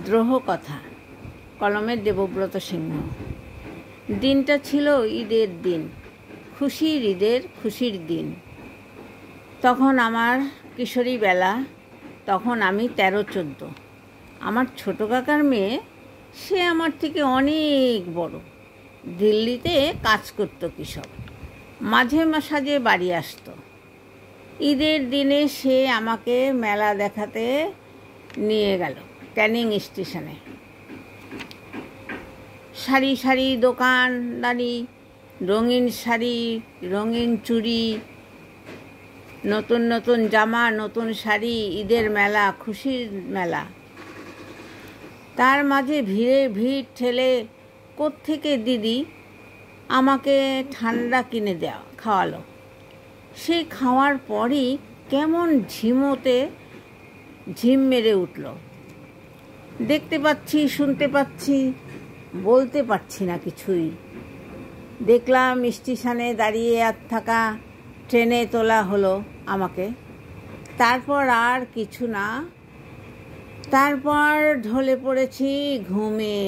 দ্রোহ কথা, কলমের দেবব্রত সিংহ। দিনটা ছিল ঈদের দিন, খুশির দিন। তখন আমার কিশোরী বেলা, তখন আমি 13-14। আমার ছোট কাকার মেয়ে, সে আমার থেকে অনেক বড়, দিল্লিতে কাজ করত কৃষক, মাঝে সাঝে বাড়ি আসতো। ঈদের দিনে সে আমাকে মেলা দেখাতে নিয়ে গেল ক্যানিং স্টেশনে। সারি সারি দোকানদারি, রঙিন শাড়ি, রঙিন চুড়ি, নতুন নতুন জামা, নতুন শাড়ি, ঈদের মেলা, খুশির মেলা। তার মাঝে ভিড় ঠেলে কোত্থেকে দিদি আমাকে ঠান্ডা কিনে খাওয়ালো। সেই খাওয়ার পরই কেমন ঝিম মেরে উঠল। দেখতে পাচ্ছি, শুনতে পাচ্ছি, বলতে পারছি না কিছুই। দেখলাম স্টেশনে দাঁড়িয়ে থাকা ট্রেনে তোলা হলো আমাকে। তারপর আর কিছু না, তারপর ঢলে পড়েছি ঘুমে।